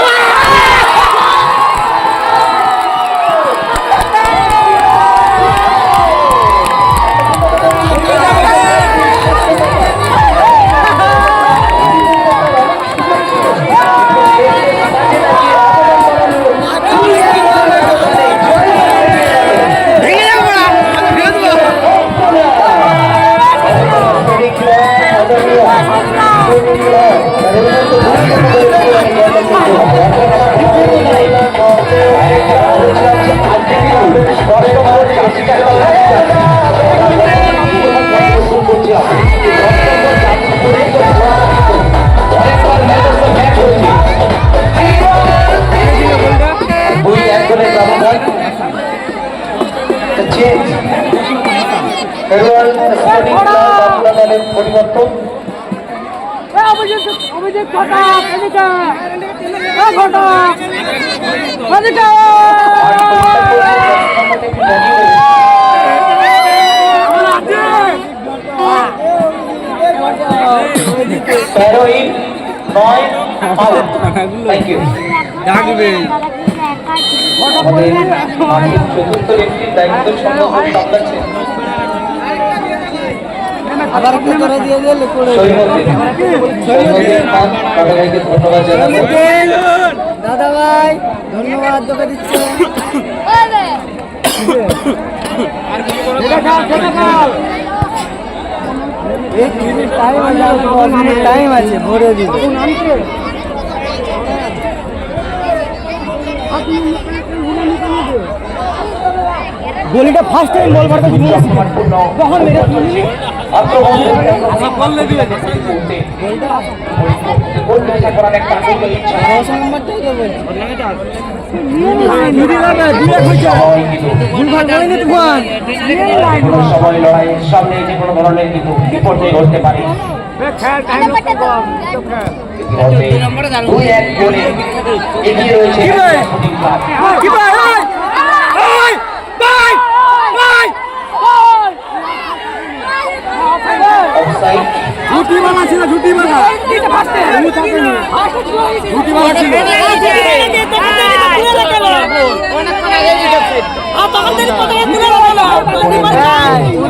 পরিবর্তন অভিজিৎ ঘটক এদিকে ঘটক এদিকে ডাকবে আমাদের মাঠের চতুর্থ রেফারির দায়িত্ব সম্পন্ন সামলাচ্ছেন আবার কি করে দিয়ে দিলে করে শহীদুদ্দিন খান দাদা ভাইকে ধন্যবাদ জানাবো। দাদা ভাই ধন্যবাদ তোকে দিচ্ছে টাইম আছে ভরে দিবে গলিটা ফার্স্ট টাইম বল মারতে কখন মেরে সবাই লড়াইয়ের সামনে যে কোনো ধরনের কিন্তু বিপর্যয় ঘটতে পারে। 2-1 গোলে এগিয়ে রয়েছে স্পোর্টিং ক্লাব। অফসাইড। ঝুটিমালা ছিল ঝুটিমালা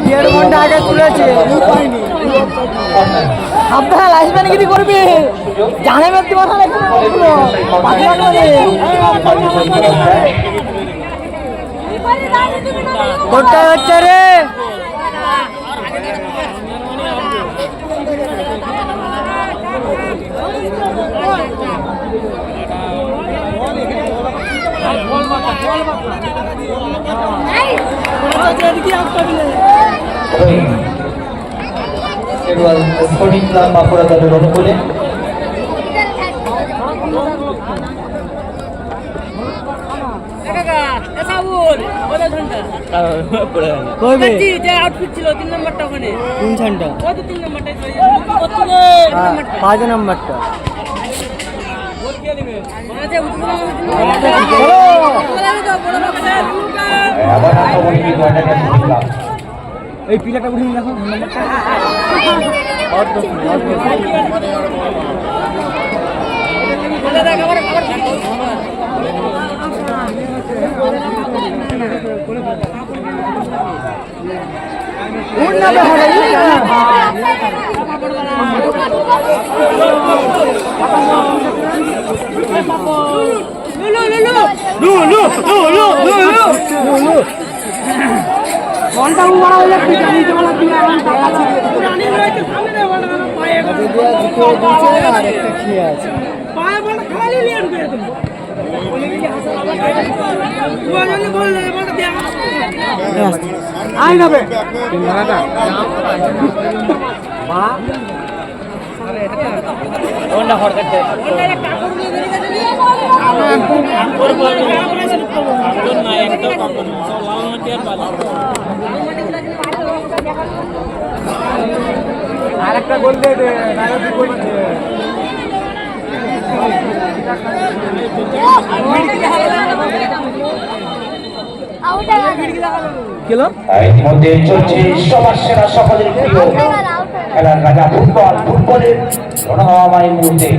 দেড় ঘন্টা আগে তুলেছে আপনারা লাইসম্যান কি করবি জানে ব্যক্তি মাথা কোনটা হচ্ছে রে স্পোর্টিং ক্লাব বাঁকুড়া দলের অনুকূলে কোন ছানটা 5 নম্বরটা আবার আক্রমণে কিন্তু অ্যাটাক স্পোর্টিং ক্লাব। এই পিলাটা উঠিয়ে দেখো ঘন্টা মারা হয়ে যাচ্ছে আর একটা খেয়ে আছে আই যাবে আর একটা গোল দিয়ে দে ইতিমধ্যে চলছে সবার সেরা সকলের প্রিয় খেলার রাজা ফুটবল। ফুটবলের রণহাওয়াময় মুহূর্তে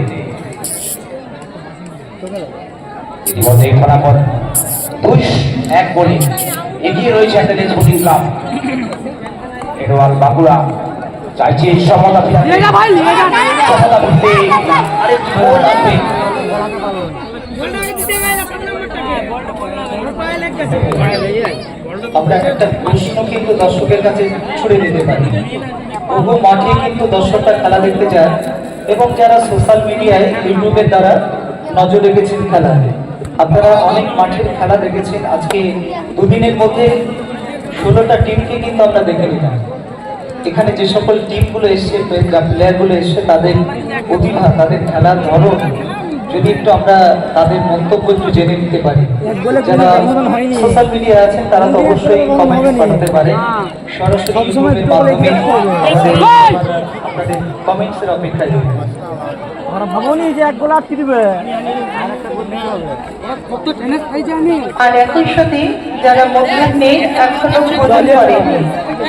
ইতিমধ্যে ফলাফল 2-1 গোলে এগিয়ে রয়েছে অ্যাটাক স্পোর্টিং ক্লাব। এরওয়াল বাঁকুড়া চাইছে সমতা ফিরতে আরে গোল আসবে। আমরা একটা প্রশ্ন কিন্তু দর্শকের কাছে ছুড়ে দিতে পারি। বহু মাঠে কিন্তু দর্শকরা খেলা দেখতে যায় এবং যারা সোশ্যাল মিডিয়ায় ইউটিউবের দ্বারা নজর রেখেছেন খেলা, আপনারা অনেক মাঠের খেলা দেখেছেন। আজকে দুদিনের মধ্যে 16টা টিমকে কিন্তু আমরা দেখে নিলাম। এখানে যে সকল টিমগুলো এসছে, প্লেয়ারগুলো এসছে, তাদের প্রতিভা, তাদের খেলার ধরন যদি একটু আমরা তাদের মন্তব্য একটু জেনে নিতে পারি। যারা সোশ্যাল মিডিয়া আছেন তারা তো অবশ্যই কমেন্টস পাঠাতে পারে, সরাসরি ইউটিউবের মাধ্যমে আপনাদের কমেন্টসের অপেক্ষায় রইল। ওরা ভাবনি যে এক গোল আটকে দিবে আর একটা গোল দিতে হবে ওরা কত টেনিস খাইছে আমি আর একই সাথে যারা মধ্যাহ্নে এখনো ভোজন করেনি,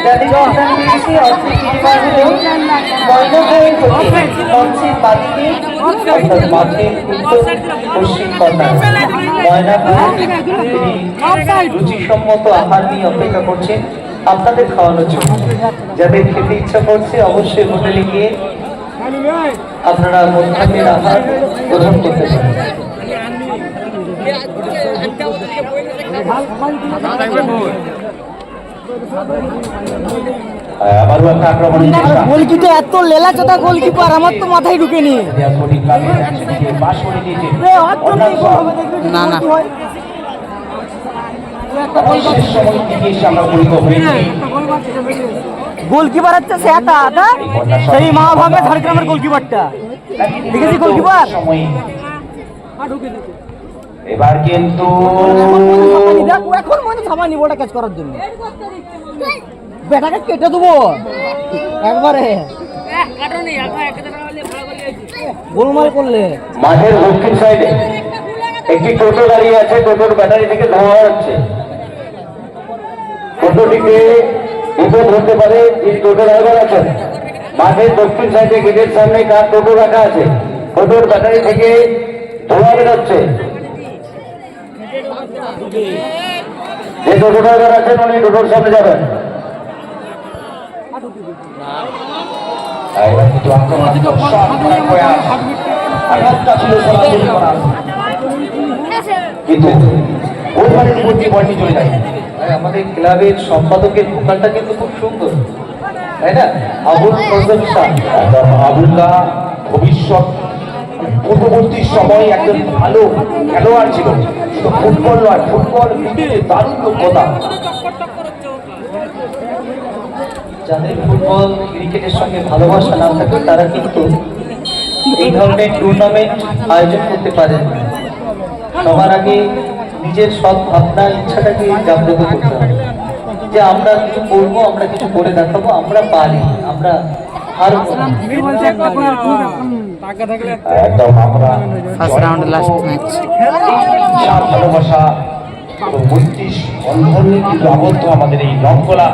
যাদের সন্তান পেয়েছে অর্থের বিনিময় হলেও ময়নাগাঁয়ের হতে মঞ্চের বাদিকে অর্থাৎ মাঠের উত্তর পশ্চিম কর্নার ময়নাগাঁয়ে তিনি রুচিসম্মত আহার নিয়ে অপেক্ষা করছেন আপনাদের খাওয়ানোর জন্য। যাদের খেতে ইচ্ছা করছে অবশ্যই হোটেলে গিয়ে আপনারা মধ্যাহ্নের আহার গ্রহণ করতে পারেন। আবারও একটা আক্রমণের চেষ্টা। গোলকিপার এত লেলা চোদা গোলকিপার আমার তো মাথায় ঢুকেনি সঠিক কাজে সেটিকে পাস করে দিয়েছে। না না শেষ সময় থেকে এসে আমরা পরিত হয়েছি। গোলকিপার হচ্ছে সেটা আদা সেই মা ভাবে ঝাড়গ্রামের গোলকিপারটা দেখেছি গোলকিপার সময় এবার কিন্তু দেখো এখন মনে থামানি ওটা কাজ করার জন্য বেটাকে কেটে দেবো একবারে গোলমাল করলে মাঠের দক্ষিণ সাইডে একটি টোটো দাঁড়িয়ে আছে, টোটোর ব্যাটারি থেকে ধোঁয়া হচ্ছে। টোটোটিকে উঠে ধরতে পারে যিনি টোটো ড্রাইভার আছেন। মাঠের দক্ষিণ সাইডে গেটের সামনে কার টোটো রাখা আছে, টোটোর ব্যাটারি থেকে ধোঁয়া বেরোচ্ছে। যে টোটো ড্রাইভার আছেন উনি টোটোর সামনে যাবেন। এবার কিন্তু আক্রমণাত্মক শট প্রয়াস। আঘাতটা ছিল সরাসরি করা, কিন্তু গোলবারের উপর দিয়ে বলটি চলে যায়। আমাদের ক্লাবের সম্পাদকের ভোকালটা কিন্তু খুব সুন্দর, তাই না? আবুল ফজল শাহ, আবুল্লাহ ভবিষ্যৎ পূর্ববর্তী সময় একজন ভালো খেলোয়াড় ছিল, শুধু ফুটবল নয়, ফুটবল ক্রিকেটে দারুণ যোগ্যতা। যাদের ফুটবল ক্রিকেটের সঙ্গে ভালোবাসা না থাকে তারা কিন্তু এই ধরনের টুর্নামেন্ট আয়োজন করতে পারেন। সবার আগে নিজের সৎ ভাবনা ইচ্ছাটাকে জাগ্রত করতে হবে যে আমরা কিছু করবো, আমরা কিছু করে দেখাবো, আমরা পারি, আমরা হারবো না। একদম আমরা ফার্স্ট রাউন্ড লাস্ট ম্যাচ বিশাল ভালোবাসা এবং বত্রিশ বন্ধনে কিন্তু আবদ্ধ আমাদের এই রংকলা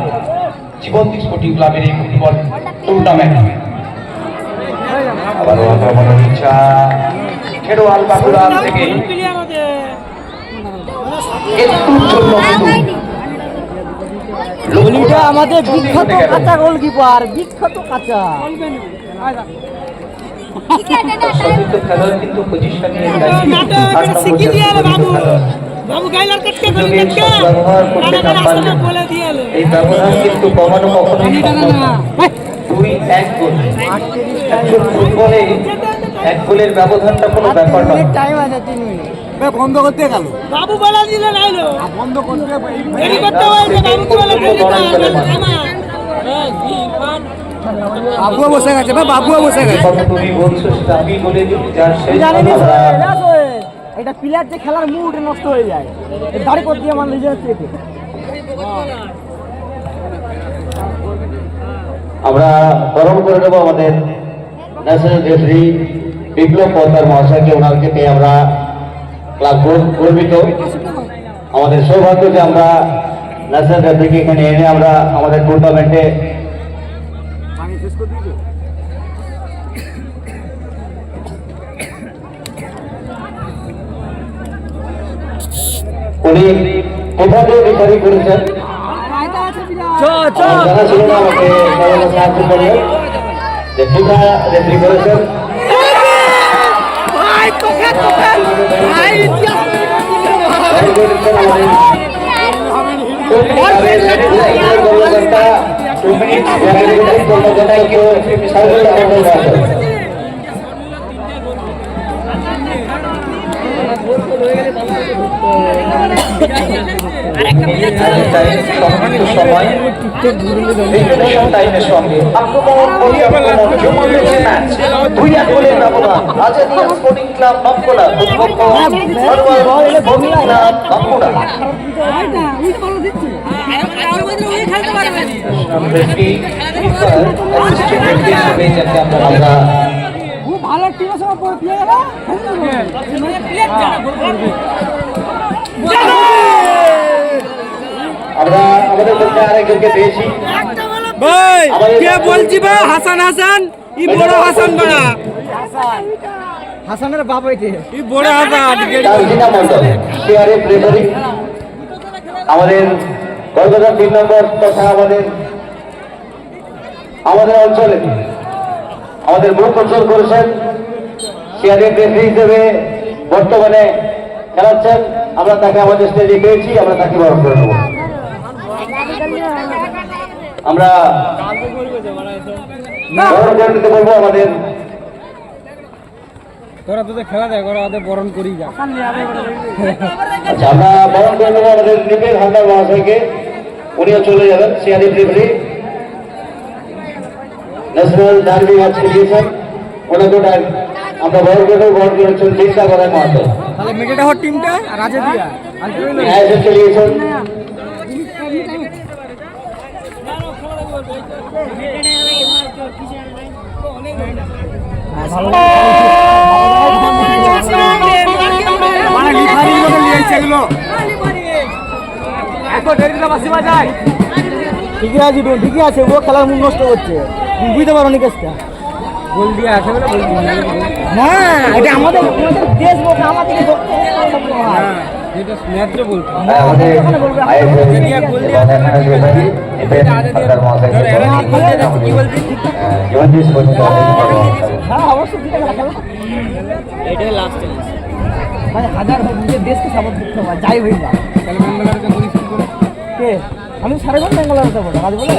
জীবন্তী স্পোর্টিং ক্লাবের এই ফুটবল টুর্নামেন্ট। আবারও আক্রমণের ইচ্ছা খেরোয়াল বাঁকুড়া থেকে একটুর জন্য গোলটা আমাদের বিখ্যাত কাঁচা গোলকিপার, বিখ্যাত কাঁচা সতীর্থ খেলোয়াড় কিন্তু পজিশন নিয়ে বাবু গাইলার কাটকে ব্যবহার করতে না পারলে এই ব্যবধান কিন্তু কমানো কখনোই সম্ভব না। 2-1 গোল, একজন ফুটবলে 1 গোলের ব্যবধানটা কোনো ব্যাপার নয়। টাইম আছে 3 মিনিট বন্ধ করতে গেল বাবু বলা দিলে নাইলো বন্ধ করতে দেরি করতে হয়েছে বাবু কি বলে বাবুও বসে গেছে ভাই, বাবুও বসে গেছে কথা তুমি বলছো সেটা আমি বলে দিই, যার শেষ জানি কথা এটা প্লেয়ার যে খেলার মুড নষ্ট হয়ে যায়, দাঁড়ি করতে আমার নিজের থেকে আমরা বরণ করে নেবো আমাদের ন্যাশনাল রেফারি বিপ্লব পোদ্দার মহাশয়কে। ওনাকে পেয়ে আমরা ক্লাব গর্বিত। আমাদের সৌভাগ্য যে আমরা ন্যাশনাল রেফারিকে এখানে এনে আমরা আমাদের টুর্নামেন্টে উনি কোথা থেকে রেফারি করেছেন জানা ছিল না, আমাকে সাহায্য করলেন যে কোথা রেফারি করেছেন। সময় টাইমের সঙ্গে আক্রমণ পরিআক্রমণ জমে উঠেছে ম্যাচ। 2-1 গোলের ব্যবধান। আজাদিয়া স্পোর্টিং ক্লাব বাঁকুড়া প্রতিপক্ষ forward sporting club Bankura. Referee assistant referee হিসেবে যাকে আমরা টিমের সঙ্গে প্লেয়ার আমরা আমাদের মধ্যে আরেকজনকে পেয়েছি ভাই কে বলছি ভাই হাসান হাসান ই বড় হাসান বড়া হাসানের বাপ হইতে ই বড় হাসান তালজিনা মন্ডল সিআরএফ রেফারি আমাদের কলকাতা 3 নম্বর তথা আমাদের অঞ্চলে আমাদের মুখ উজ্জ্বল করেছেন সিআরএফ রেফারি হিসেবে বর্তমানে খেলাচ্ছেন। আমরা তাকে আমাদের স্টেজে পেয়েছি, আমরা তাকে বরণ করে নেব। আমরা বরণ করে নিতে বলবো আমাদের তোরা তোদের খেলা দেখ ওরা ওদের বরণ করি যা আচ্ছা আমরা বরণ করে নেবো আমাদের নিপের হালদার মহাশয়কে। উনিও চলে যাবেন CRF referee national derby match খেলিয়েছেন ওনাকে আমরা বরণ করেছেন চিন্তা করার মহাশয়। তাহলে মেটেটা হওয়ার টিমটা রাজে দিয়া ন্যায় চলিয়েছেন ঠিকই আছে ঠিকই আছে ও খেলার মুখ নষ্ট করছে বুঝতে পারো নি কেসটা গোল দিয়ে আসে বলে না এটা আমাদের দেশ বলছে আমাদের ন্যায্য বলতো আমাদের এটাই লাস্ট চ্যালেঞ্জ ভাই হাজার হোক নিজের দেশকে সাপোর্ট করতে হবে যাই হই না তাহলে বেঙ্গলারকে পরিস্থিতি করে কে আমি সারা ঘন্টা বেঙ্গলার সাপোর্ট আজ বলে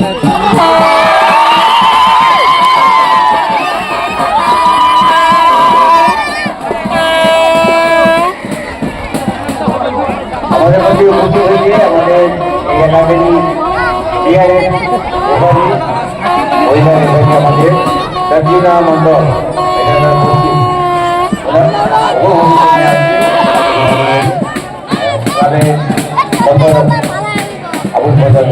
আমাদের মধ্যে উপস্থিত হয়েছে আমাদের এই একাডেমি সিআরএফ আমাদের তালজিনা মন্ডল এখানে উপস্থিত আবু ফজল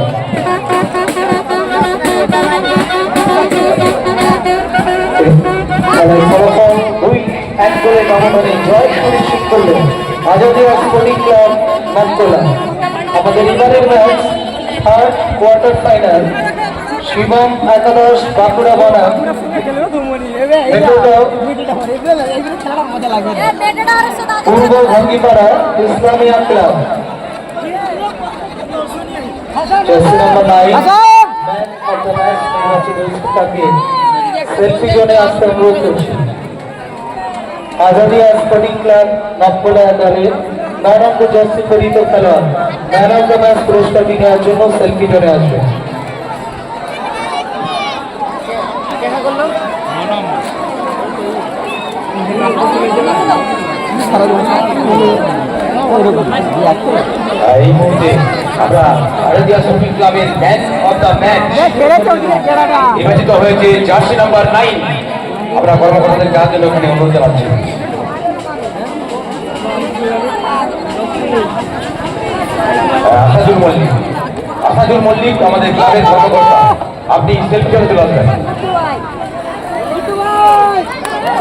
দুই এক গোলে নবমণি জয় সুনিশ্চিত করলেন আজাদিয়া স্পোর্টিং ক্লাব নামতলা। আমাদের এবারের match third quarter final Shivam একাদশ বাঁকুড়া বনাম পূর্ব Bhangipara Islamia club. Jersey number 9 man of the match নির্বাচিত তাকে সেলফি জোনে আসতে অনুরোধ করছি। আজাদিয়া স্পোর্টিং ক্লাব নামতলা দলের 9 নম্বর জার্সি পরিহিত খেলোয়াড় ম্যান অফ দ্য ম্যাচ পুরস্কারটি নেওয়ার জন্য সেলফি জোনে আসবে। এই মুহূর্তে আমরা আজাদিয়া স্পোর্টিং ক্লাবের ম্যান অফ দ্য ম্যাচ নির্বাচিত হয়েছে জার্সি নাম্বার 9। আমরা কর্মকর্তাদের কাজ জন্য এখানে অনুরোধ জানাচ্ছি। আসাদুল মল্লিক আমাদের ক্লাবের কর্মকর্তা, আপনি সেলফি জোনে চলে আসবেন।